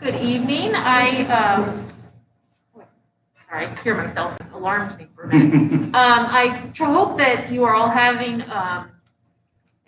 Good evening. Sorry, I hear myself. It alarmed me for a minute. I hope that you are all having an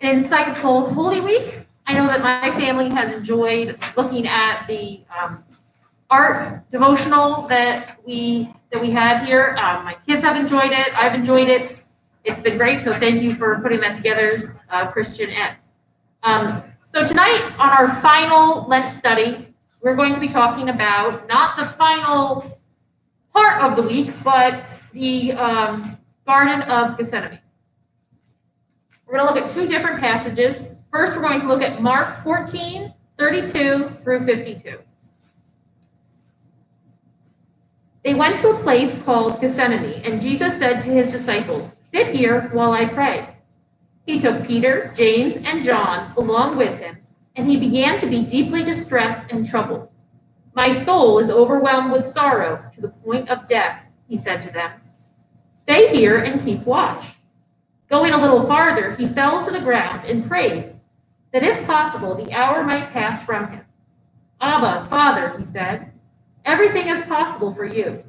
insightful Holy Week. I know that my family has enjoyed looking at the art devotional that we had here. My kids have enjoyed it. I've enjoyed it. It's been great. So thank you for putting that together, Christian Ed. So tonight on our final Lent study, we're going to be talking about not the final part of the week, but the Garden of Gethsemane. We're going to look at two different passages. First, we're going to look at Mark 14, 32 through 52. They went to a place called Gethsemane, and Jesus said to his disciples, "Sit here while I pray." He took Peter, James, and John along with him, and he began to be deeply distressed and troubled. "My soul is overwhelmed with sorrow to the point of death," he said to them. "Stay here and keep watch." Going a little farther, he fell to the ground and prayed that if possible, the hour might pass from him. "Abba, Father," he said, "everything is possible for you.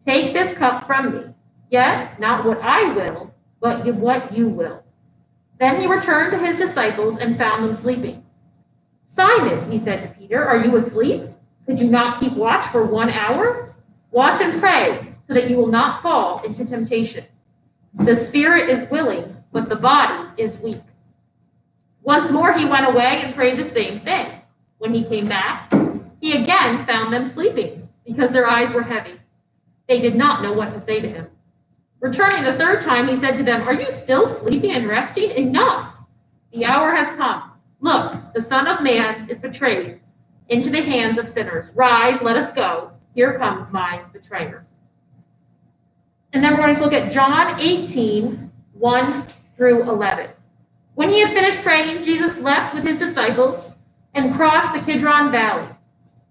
Take this cup from me, yet not what I will, but what you will." Then he returned to his disciples and found them sleeping. "Simon," he said to Peter, "are you asleep? Could you not keep watch for 1 hour? Watch and pray, so that you will not fall into temptation. The spirit is willing, but the body is weak." Once more he went away and prayed the same thing. When he came back, he again found them sleeping, because their eyes were heavy. They did not know what to say to him. Returning the third time, he said to them, "Are you still sleeping and resting? Enough! The hour has come. Look, the Son of Man is betrayed into the hands of sinners. Rise, let us go. Here comes my betrayer." And then we're going to look at John 18, 1 through 11. When he had finished praying, Jesus left with his disciples and crossed the Kidron Valley.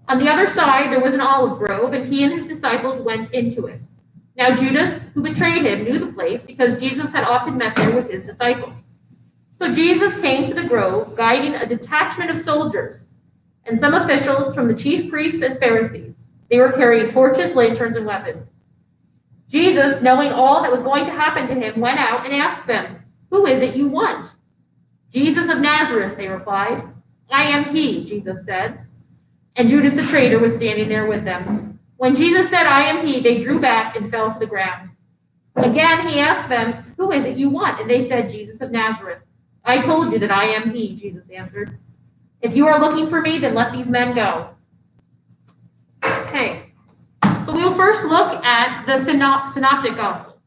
On the other side, there was an olive grove, and he and his disciples went into it. Now Judas, who betrayed him, knew the place because Jesus had often met there with his disciples. So Jesus came to the grove, guiding a detachment of soldiers and some officials from the chief priests and Pharisees. They were carrying torches, lanterns, and weapons. Jesus, knowing all that was going to happen to him, went out and asked them, "Who is it you want?" "Jesus of Nazareth," they replied. "I am he," Jesus said. And Judas the traitor was standing there with them. When Jesus said, "I am he," they drew back and fell to the ground. Again he asked them, "Who is it you want?" And they said, "Jesus of Nazareth." "I told you that I am he," Jesus answered. "If you are looking for me, then let these men go." Okay, so we will first look at the Synoptic Gospels.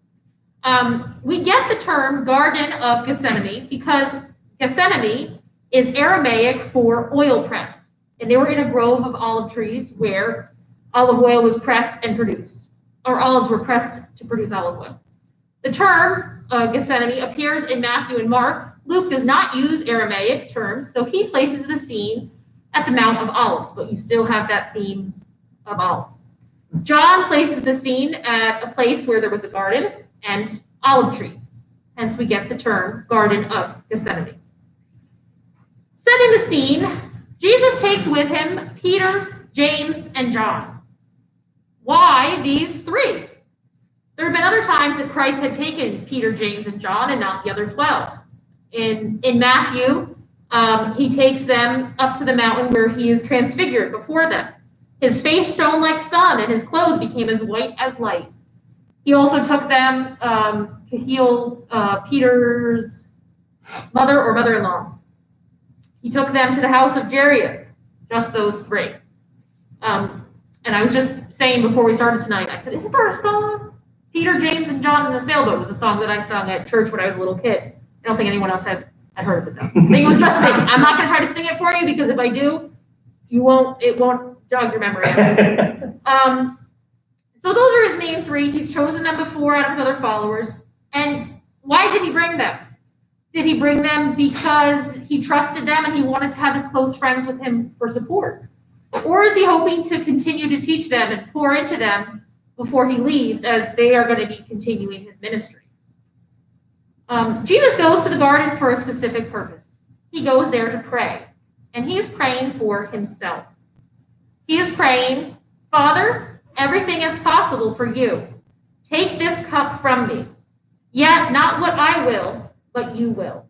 We get the term Garden of Gethsemane because Gethsemane is Aramaic for oil press. And they were in a grove of olive trees where olive oil was pressed and produced, or olives were pressed to produce olive oil. The term Gethsemane appears in Matthew and Mark. Luke does not use Aramaic terms, so he places the scene at the Mount of Olives, but you still have that theme of olives. John places the scene at a place where there was a garden and olive trees. Hence we get the term Garden of Gethsemane. Setting the scene, Jesus takes with him Peter, James, and John. Why these three? There have been other times that Christ had taken Peter, James, and John and not the other 12. In Matthew, he takes them up to the mountain where he is transfigured before them. His face shone like sun and his clothes became as white as light. He also took them to heal Peter's mother or mother-in-law. He took them to the house of Jairus, just those three. And I was just saying before we started tonight, I said, isn't there a song? Peter, James, and John in the Sailboat was a song that I sung at church when I was a little kid. I don't think anyone else had heard of it though. I think it was just me. I'm not going to try to sing it for you because if I do, it won't jog your memory. So those are his main three. He's chosen them before out of his other followers. And why did he bring them? Did he bring them because he trusted them and he wanted to have his close friends with him for support? Or is he hoping to continue to teach them and pour into them before he leaves as they are going to be continuing his ministry? Jesus goes to the garden for a specific purpose. he goes there to pray. And he is praying for himself. He is praying, Father, everything is possible for you. Take this cup from me. Yet not what I will, but you will.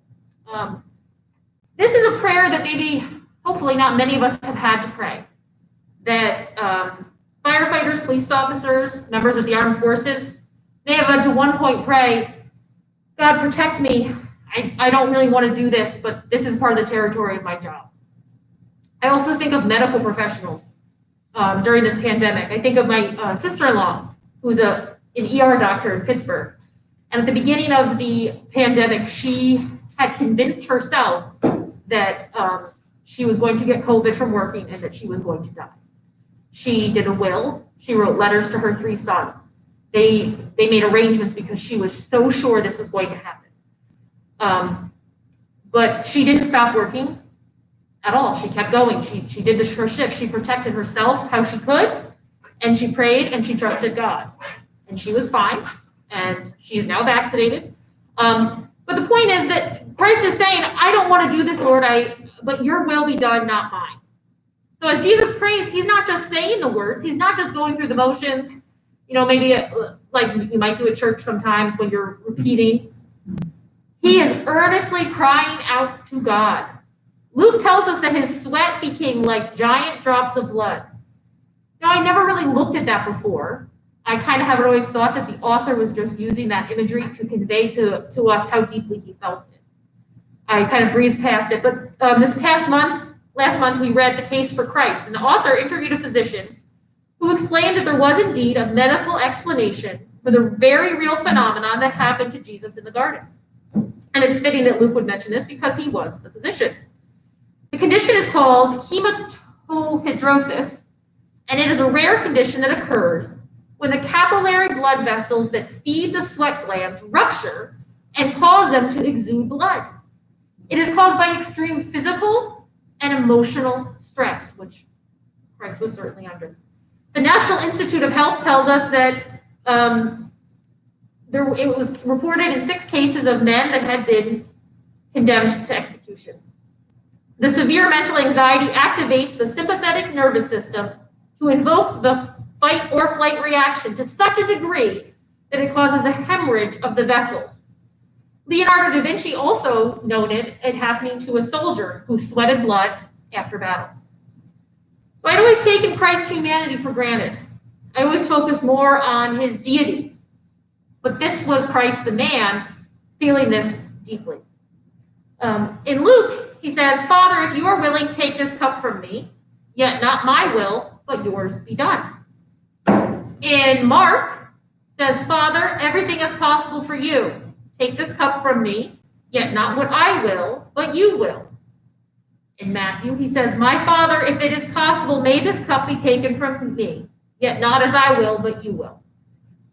This is a prayer that maybe, hopefully not many of us have had to pray. That firefighters, police officers, members of the armed forces may have had to one point pray, God, protect me. I don't really want to do this, but this is part of the territory of my job. I also think of medical professionals during this pandemic. I think of my sister-in-law, who's an ER doctor in Pittsburgh. And at the beginning of the pandemic, she had convinced herself that she was going to get COVID from working and that she was going to die. She did a will. She wrote letters to her 3 sons. They made arrangements because she was so sure this was going to happen. But she didn't stop working at all. She kept going. She did her shift. She protected herself how she could, and she prayed and she trusted God. And she was fine, and she is now vaccinated. But the point is that Christ is saying, I don't want to do this, Lord, but your will be done, not mine. So as Jesus prays, he's not just saying the words. He's not just going through the motions. You know, maybe like you might do at church sometimes when you're repeating. He is earnestly crying out to God. Luke tells us that his sweat became like giant drops of blood. Now, I never really looked at that before. I kind of have always thought that the author was just using that imagery to convey to us how deeply he felt it. I kind of breezed past it. But last month, we read The Case for Christ, and the author interviewed a physician who explained that there was indeed a medical explanation for the very real phenomenon that happened to Jesus in the garden. And it's fitting that Luke would mention this because he was the physician. The condition is called Hemohidrosis, and it is a rare condition that occurs when the capillary blood vessels that feed the sweat glands rupture and cause them to exude blood. It is caused by extreme physical and emotional stress, which Christ was certainly under. The National Institute of Health tells us that it was reported in 6 cases of men that had been condemned to execution. The severe mental anxiety activates the sympathetic nervous system to invoke the fight or flight reaction to such a degree that it causes a hemorrhage of the vessels. Leonardo da Vinci also noted it happening to a soldier who sweated blood after battle. So I'd always taken Christ's humanity for granted. I always focused more on his deity. But this was Christ the man feeling this deeply. In Luke, he says, Father, if you are willing, take this cup from me, yet not my will, but yours be done. In Mark, it says, Father, everything is possible for you. Take this cup from me, yet not what I will, but you will. In Matthew, he says, My Father, if it is possible, may this cup be taken from me, yet not as I will, but you will.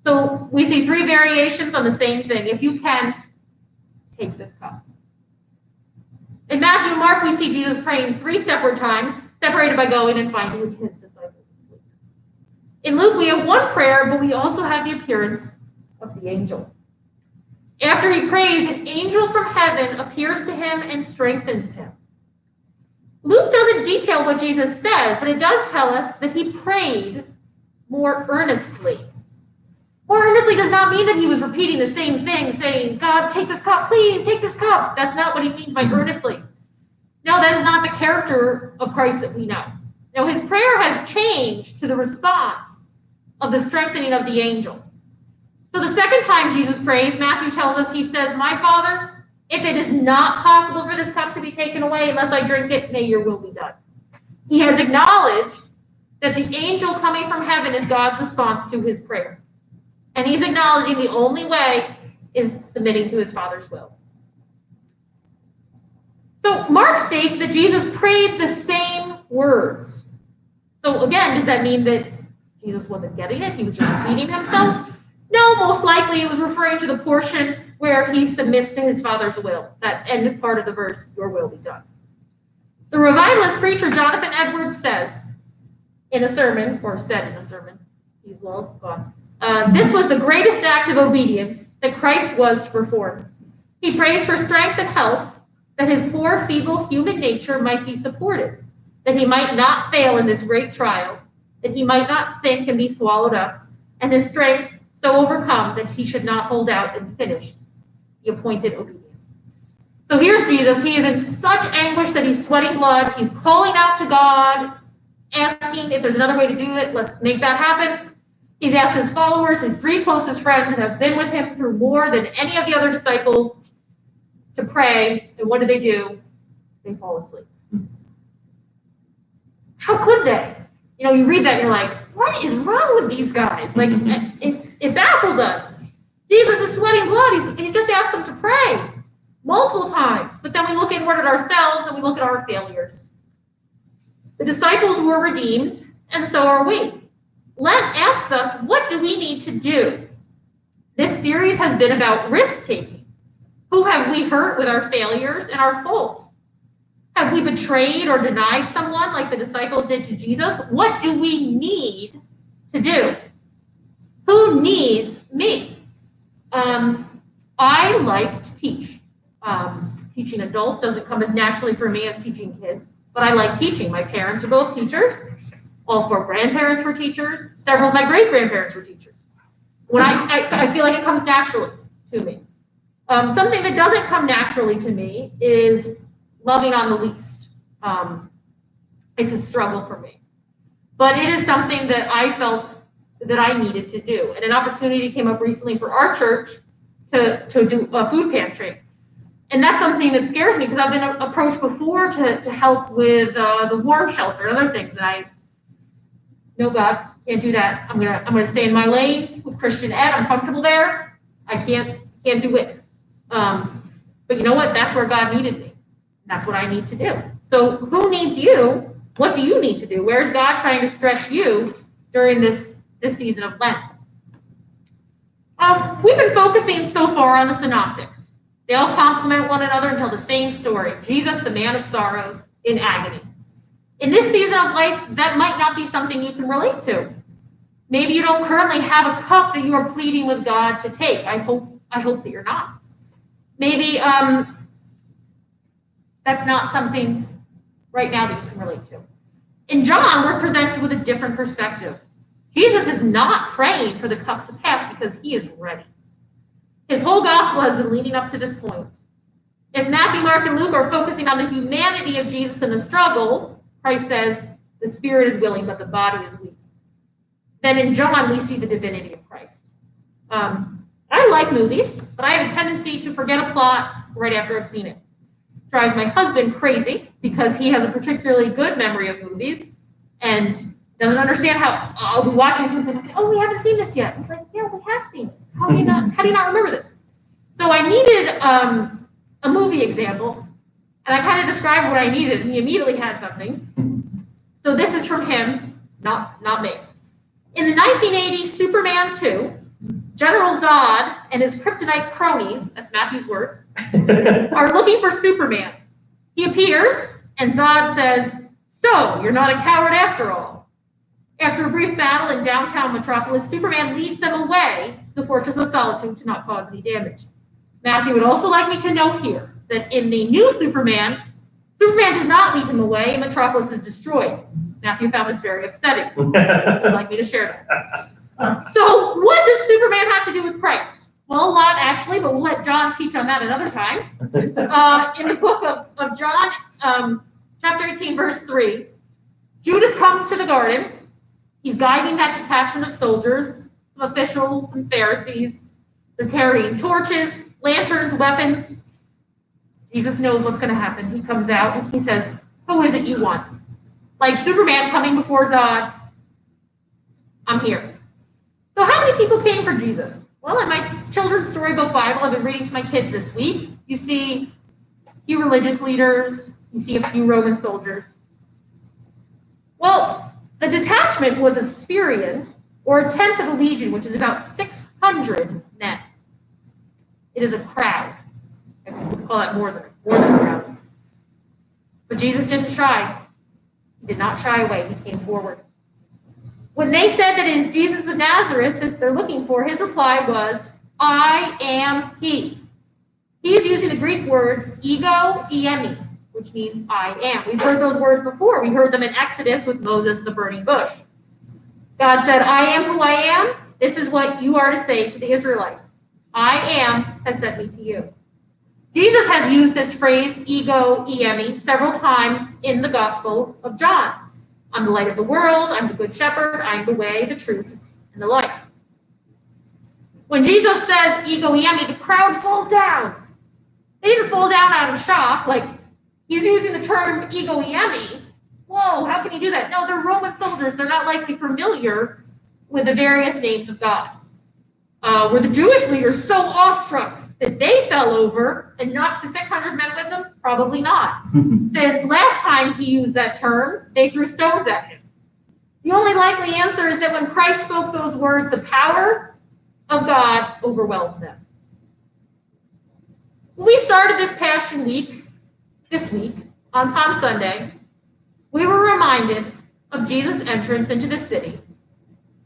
So we see 3 variations on the same thing. If you can, take this cup. In Matthew and Mark, we see Jesus praying 3 separate times, separated by going and finding his disciples asleep. In Luke, we have 1 prayer, but we also have the appearance of the angel. After he prays, an angel from heaven appears to him and strengthens him. Luke doesn't detail what Jesus says, but it does tell us that he prayed more earnestly. More earnestly does not mean that he was repeating the same thing, saying, God, take this cup, please, take this cup. That's not what he means by earnestly. No, that is not the character of Christ that we know. Now, his prayer has changed to the response of the strengthening of the angel. So the second time Jesus prays, Matthew tells us, he says, My Father, if it is not possible for this cup to be taken away unless I drink it, may your will be done. He has acknowledged that the angel coming from heaven is God's response to his prayer. And he's acknowledging the only way is submitting to his Father's will. So Mark states that Jesus prayed the same words. So again, does that mean that Jesus wasn't getting it? He was just repeating himself? No, most likely it was referring to the portion where he submits to his Father's will. That end part of the verse, your will be done. The revivalist preacher Jonathan Edwards says in a sermon, or said in a sermon, he's long gone, this was the greatest act of obedience that Christ was to perform. He prays for strength and health that his poor, feeble human nature might be supported, that he might not fail in this great trial, that he might not sink and be swallowed up, and his strength so overcome that he should not hold out and finish the appointed obedience. So here's Jesus. He is in such anguish that he's sweating blood. He's calling out to God, asking if there's another way to do it. Let's make that happen. He's asked his followers, his 3 closest friends that have been with him through more than any of the other disciples, to pray. And what do? They fall asleep. How could they? You read that and you're like, what is wrong with these guys? Like, it baffles us. Jesus is sweating blood. He's just asked them to pray multiple times. But then we look inward at ourselves and we look at our failures. The disciples were redeemed, and so are we. Lent asks us, what do we need to do? This series has been about risk-taking. Who have we hurt with our failures and our faults? Have we betrayed or denied someone like the disciples did to Jesus? What do we need to do? Who needs me? I like to teach. Teaching adults doesn't come as naturally for me as teaching kids, but I like teaching. My parents are both teachers. All 4 grandparents were teachers. Several of my great-grandparents were teachers. When I feel like it comes naturally to me. Something that doesn't come naturally to me is loving on the least. It's a struggle for me. But it is something that I felt that I needed to do. And an opportunity came up recently for our church to do a food pantry. And that's something that scares me because I've been approached before to help with the warm shelter and other things. And no, God, can't do that. I'm gonna stay in my lane with Christian ed. I'm comfortable there. I can't do witness. But you know what? That's where God needed me. That's what I need to do. So who needs you? What do you need to do? Where's God trying to stretch you during this season of Lent? We've been focusing so far on the Synoptics. They all complement one another and tell the same story. Jesus, the man of sorrows, in agony. In this season of life, that might not be something you can relate to. Maybe you don't currently have a cup that you are pleading with God to take. I hope that you're not. Maybe that's not something right now that you can relate to. In John, we're presented with a different perspective. Jesus is not praying for the cup to pass because he is ready. His whole gospel has been leading up to this point. If Matthew, Mark, and Luke are focusing on the humanity of Jesus in the struggle, Christ says, the spirit is willing, but the body is weak. Then in John, we see the divinity of Christ. I like movies, but I have a tendency to forget a plot right after I've seen it. Drives my husband crazy because he has a particularly good memory of movies and doesn't understand how I'll be watching something and say, oh, we haven't seen this yet. He's like, yeah, we have seen it. How do you not remember this? So I needed a movie example, and I kind of described what I needed, and he immediately had something. So this is from him, not me. In the 1980s Superman 2, General Zod and his kryptonite cronies, that's Matthew's words, are looking for Superman. He appears, and Zod says, so, you're not a coward after all. After a brief battle in downtown Metropolis, Superman leads them away to the Fortress of Solitude to not cause any damage. Matthew would also like me to note here that in the new Superman does not lead him away, and Metropolis is destroyed. Matthew found this very upsetting. He'd like me to share that. So what does Superman have to do with Christ? Well, a lot, actually, but we'll let John teach on that another time. In the book of John, chapter 18, verse 3, Judas comes to the garden. He's guiding that detachment of soldiers, some officials, some Pharisees. They're carrying torches, lanterns, weapons. Jesus knows what's going to happen. He comes out and he says, who is it you want? Like Superman coming before Zod, I'm here. So how many people came for Jesus? Well, in my children's storybook Bible I've been reading to my kids this week, you see a few religious leaders, you see a few Roman soldiers. Well, the detachment was a Spirion, or a tenth of a legion, which is about 600 men. It is a crowd. I would call that more than a crowd. But Jesus didn't shy. He did not shy away. He came forward. When they said that it is Jesus of Nazareth that they're looking for, his reply was, I am he. He is using the Greek words ego, eimi, which means I am. We've heard those words before. We heard them in Exodus with Moses and the burning bush. God said, I am who I am. This is what you are to say to the Israelites. I am has sent me to you. Jesus has used this phrase, ego, eimi, several times in the Gospel of John. I'm the light of the world. I'm the good shepherd. I'm the way, the truth, and the life. When Jesus says ego, eimi, the crowd falls down. They didn't fall down out of shock, like he's using the term ego, eimi. Whoa, how can you do that? No, they're Roman soldiers. They're not likely familiar with the various names of God. Were the Jewish leaders so awestruck that they fell over and not the 600 men with them? Probably not. Since last time he used that term, they threw stones at him. The only likely answer is that when Christ spoke those words, the power of God overwhelmed them. When we started this Passion Week, this week, on Palm Sunday, we were reminded of Jesus' entrance into the city.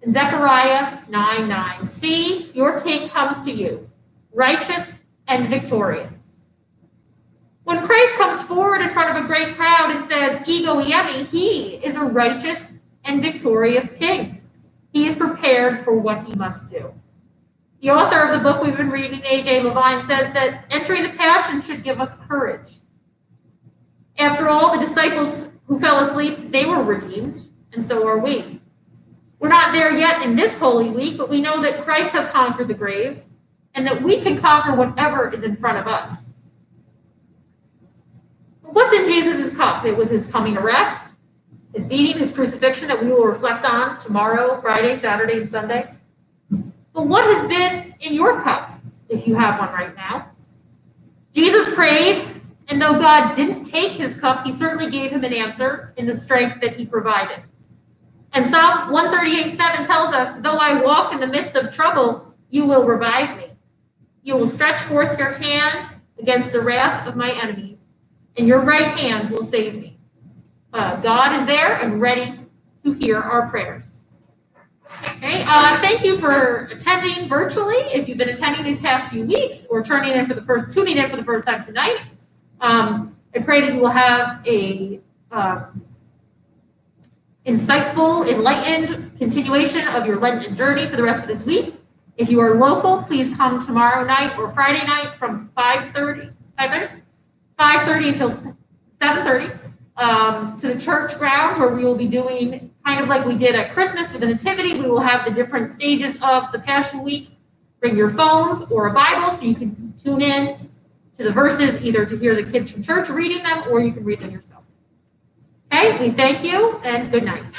In Zechariah 9:9, see, your king comes to you, righteous and victorious. When Christ comes forward in front of a great crowd and says, ego, eimi, he is a righteous and victorious king. He is prepared for what he must do. The author of the book we've been reading, A.J. Levine, says that entering the Passion should give us courage. After all, the disciples who fell asleep, they were redeemed, and so are we. We're not there yet in this Holy Week, but we know that Christ has conquered the grave, and that we can conquer whatever is in front of us. What's in Jesus' cup? It was his coming arrest, his beating, his crucifixion that we will reflect on tomorrow, Friday, Saturday, and Sunday. But what has been in your cup, if you have one right now? Jesus prayed, and though God didn't take his cup, he certainly gave him an answer in the strength that he provided. And Psalm 138:7 tells us, though I walk in the midst of trouble, you will revive me. You will stretch forth your hand against the wrath of my enemies, and your right hand will save me. God is there and ready to hear our prayers. Okay, thank you for attending virtually. If you've been attending these past few weeks or tuning in for the first time tonight, I pray that you will have a insightful, enlightened continuation of your Lenten journey for the rest of this week. If you are local, please come tomorrow night or Friday night from 5:30 until 7:30 to the church grounds, where we will be doing kind of like we did at Christmas with the Nativity. We will have the different stages of the Passion Week. Bring your phones or a Bible so you can tune in to the verses, either to hear the kids from church reading them or you can read them yourself. Okay, we thank you and good night.